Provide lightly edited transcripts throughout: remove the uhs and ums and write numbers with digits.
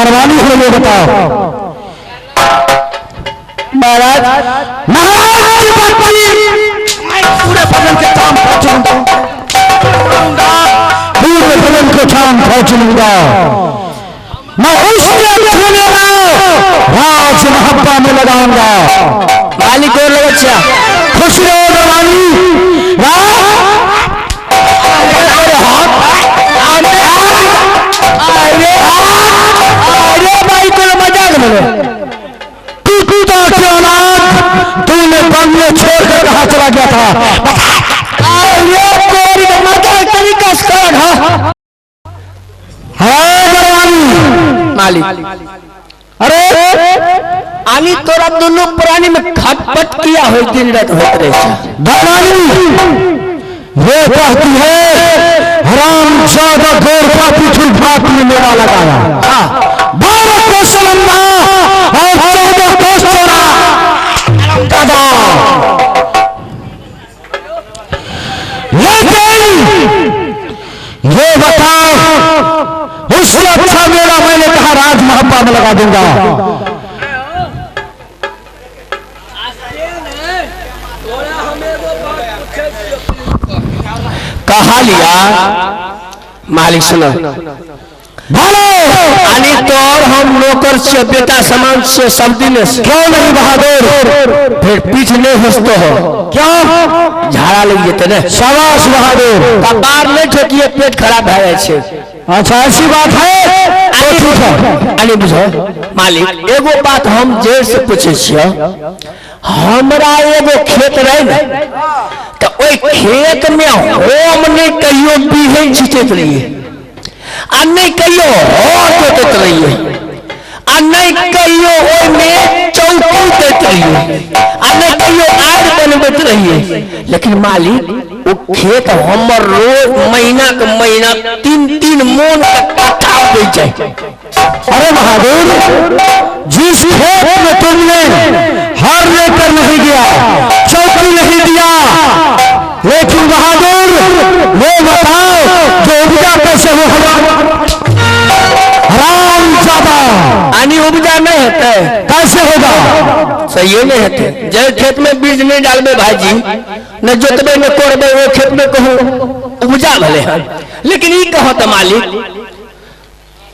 दरबानी हो ये बताओ महाराज महाराज की बात मैं पूरे बदन के काम पहुंचूंगा, पूरे बदन के काम पहुंचूंगा। मैं उसके राज मोहब्बा में लगाऊंगा। मालिक और लगा खुश रहो दरबानी। अरे भाई को मजाक में तूने बंगले छोड़कर कहा चला गया था? मालिक अरे आनी तोरा दोनों पुरानी में खटपट किया हो दिन रात होते रहे। दरबानी ये कहती है हराम ज्यादा गोर पापी छुलफात में मेरा लगाया, 12 को सलंदा और 14 को सोना दादा। लेकिन ये बताओ उससे अच्छा मेरा मैंने कहा राज मोहब्बा में लगा दूंगा। कहा लिया मालिक सुनो बोलो आनी तो और हम नौकर से बेटा समान से सब दिन क्यों नहीं बहादुर? फिर पीठ नहीं हंसते हो क्यों? झाड़ा लग जेते ना। शाबाश बहादुर। कपार नहीं ठोकिए पेट खराब है ऐसे। अच्छा ऐसी बात है तो ठीक है। अरे बुझो मालिक एगो बात हम जेल से पूछे छियो, हमरा एगो खेत रहे ना तो ओई खेत में हम नहीं कहियो बीहे जीतत रहिए, आ नहीं कहियो जोतत रहिए, आ नहीं कहियो ओई में चौकी देत रहिए, आ नहीं कहियो आग बनबत रहिए। लेकिन मालिक वो खेत हमर रोज महीना के महीना 3-3 मोन का कट्ठा हो जाए। अरे बहादुर जिस खेत में तुमने हार लेकर नहीं गया, चौकी नहीं दिया, लेकिन बहादुर वो बताओ जो उपजा कैसे हो हराम ज्यादा आनी उपजा नहीं होते कैसे होगा? सही नहीं होते। जब खेत में बीज नहीं डालबे भाजी न जोतबे न कोड़बे वो खेत में कहूँ उपजा भले हैं। लेकिन ये कहो तो मालिक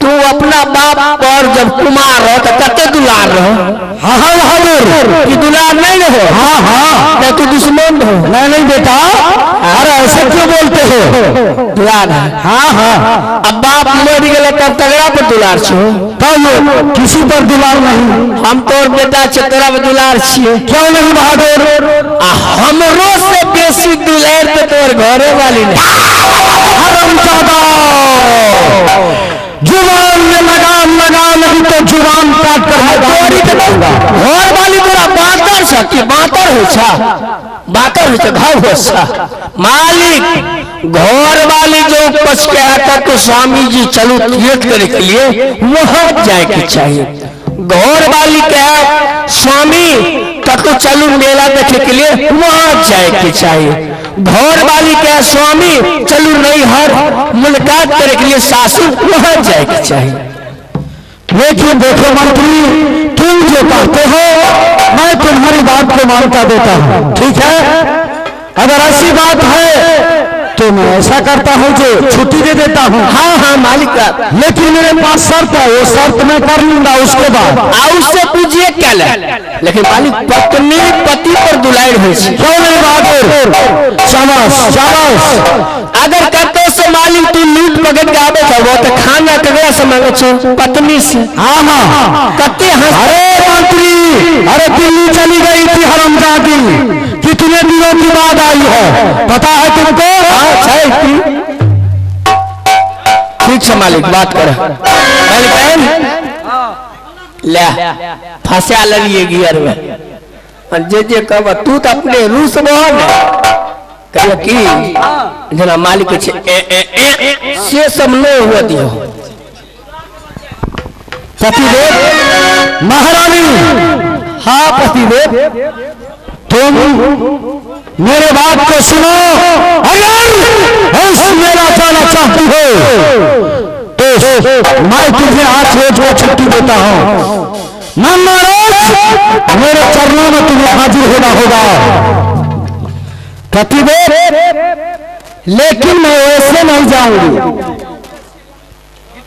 तू अपना बाप पर जब कुमार रहो तो कते दुलार रहो? हाँ हाँ बहादुर कि दुलार नहीं रहो? हाँ हाँ नहीं तू दुश्मन हो? नहीं बेटा, अरे ऐसे क्यों बोलते हो? दुलार है। हाँ हाँ अब बाप मर गए तब तगड़ा पर दुलार छो, तब किसी पर दुलार नहीं। हम तोर बेटा तेरा पर दुलार छिए। क्यों नहीं बहादुर? हमरो से बेसी दुलार तो तोर घरे वाली नहीं। हरामजादा जुबान में लगाम लगा नहीं तो जुबान काट कर तोरी के दूंगा। घर वाली तोरा बातर छ कि बातर हो छ? बातर हो छ घाव हो छ। मालिक घर वाली जो पछ के आता तो स्वामी जी चलो तीर्थ करने के लिए वहां जाए के चाहिए। घर वाली क्या स्वामी तको चलो मेला देखने के लिए वहां जाए के चाहिए। घर वाली क्या स्वामी चलो नहीं हर मुलाकात करने के लिए सासू वहां जाए के चाहिए। लेकिन देखो मंत्री, तुम जो कहते हो मैं तुम्हारी बात को मानता देता हूँ, ठीक है? अगर ऐसी बात है तो मैं ऐसा करता हूँ जो छुट्टी दे देता हूँ। हाँ हाँ मालिक का, लेकिन मेरे पास शर्त है, वो शर्त मैं कर लूंगा उसके बाद। उससे पूछिए क्या ले? लेकिन मालिक पत्नी पति पर दुलार हो क्यों नहीं बहादुर? शाबाश शाबाश। अगर कहते से मालिक तू लूट पकड़ के आवे था वो तो खाना कगड़ा से मांगे छो पत्नी से। हाँ हाँ कते अरे मंत्री, अरे दिल्ली चली गई थी हरामजादी, कितने दिनों की बाद आई है पता है तुमको? ठीक है मालिक बात कर ले फंसा लिये गियर में जे जे कब तू तो अपने रूस बोल की जना मालिक से सब लो हुआ दियो। पतिदेव महारानी। हाँ पतिदेव, तुम मेरे बात को सुनो। अगर मेरा जाना चाहती हो तो मैं तुझे आज रोज वो छुट्टी देता हूं। महाराज मेरे चरणों में तुम्हें हाजिर होना होगा। प्रतिदेव लेकिन मैं ऐसे नहीं जाऊंगी।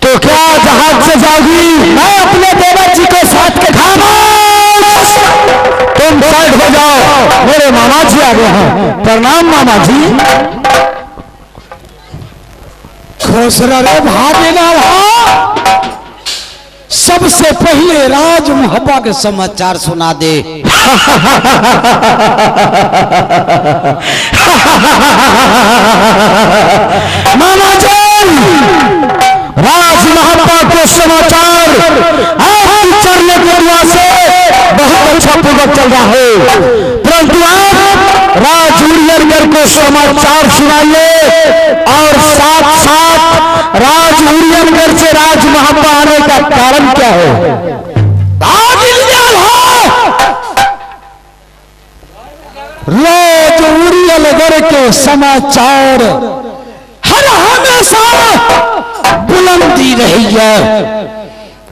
तो क्या जहाज से जाओगी? मैं अपने देवर जी को साथ के खामोश, तुम साइड हो जाओ, मेरे मामा जी आ गए हैं। प्रणाम मामा जी। खुश रहे भागेगा। सबसे पहले राज मोहब्बा के समाचार सुना दे। मामा जी राज मोहब्बा के समाचार आपकी चढ़ने के दुआ से बहुत अच्छा पूर्वक चल रहा है, परंतु आप राज उड़ियनगर को समाचार सुनाइए और साथ साथ राज उड़ियनगर से राज मोहब्बा आने का कारण क्या है? राज उड़ियनगर के समाचार हर हमेशा बुलंदी रही है,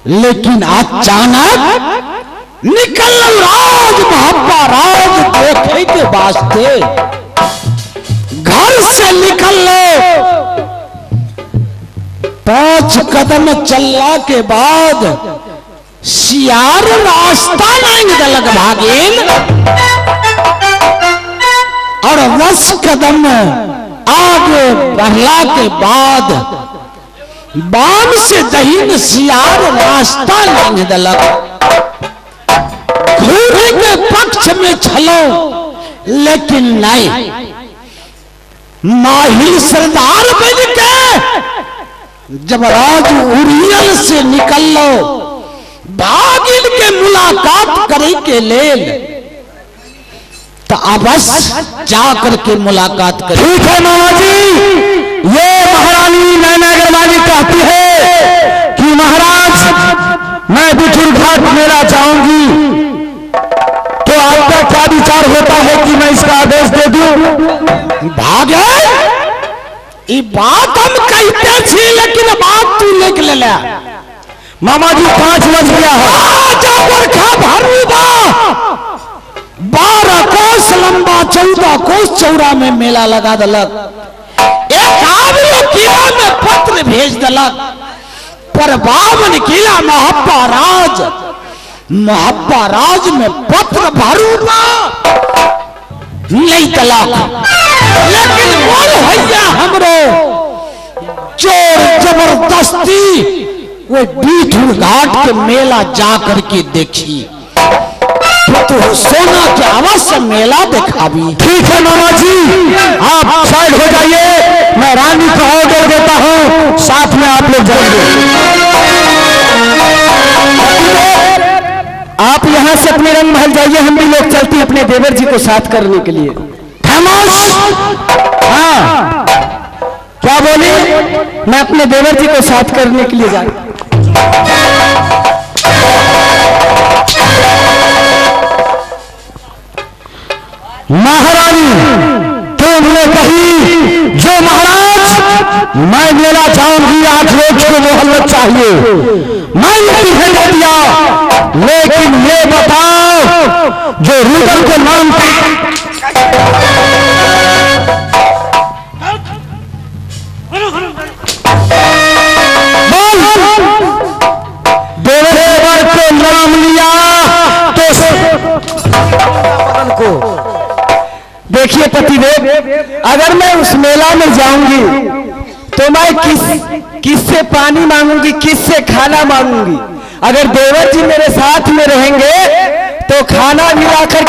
लेकिन अचानक निकल राज मोहब्बा राज देखे के वास्ते घर से निकल लो। 5 कदम चलने के बाद सियार रास्ता नहीं गलत भागेन और 10 कदम आगे बढ़ला के बाद बाम से दहीन सियार रास्ता नहीं दलक। घोड़े के पक्ष में चलो, लेकिन नहीं, माहिर सरदार बन के जब राज उड़ियल से निकल लो भागिन के मुलाकात करे के लेल, तो अवश्य जाकर के मुलाकात करें। ठीक है मामा जी। ये महारानी नैना गरवाली कहती है कि महाराज मैं बिठुर घाट मेला जाऊंगी, तो आपका क्या विचार होता है कि मैं इसका आदेश दे दूं? भागे ये बात हम कहते थी, लेकिन बात तू लिख ले ले। मामा जी 5 बज गया है। 12 कोस लंबा 14 कोस चौड़ा में मेला लगा दलक। एक आदमी किला में पत्र भेज दलक, पर 52 किला मोहब्बा राज में पत्र भरूगा नहीं दलक। लेकिन बोल भैया हमरो चोर जबरदस्ती वो बिठुर घाट के मेला जाकर के देखी, तो सोना के अवश्य मेला दिखावी। ठीक है मामा जी, आप साइड हो जाइए, मैं रानी को ऑर्डर देता हूँ, साथ में आप लोग जाएंगे। आप यहाँ से अपने रंग महल जाइए, हम भी लोग चलते हैं अपने देवर जी को साथ करने के लिए। खामोश। हाँ क्या बोली? मैं अपने देवर जी को साथ करने के लिए जा रहा हूं। महारानी तुमने कही जो महाराज मैं मेला जाऊंगी 8 रोज को मोहल्लत चाहिए, मैं तुम्हें दे दिया, लेकिन ये बताओ जो रूबल के नाम देवर को नाम लिया तो देखिए पतिदेव, अगर मैं उस मेला में जाऊंगी तो मैं किससे पानी मांगूंगी, किससे खाना मांगूंगी? अगर देवर जी मेरे साथ में रहेंगे तो खाना मिलाकर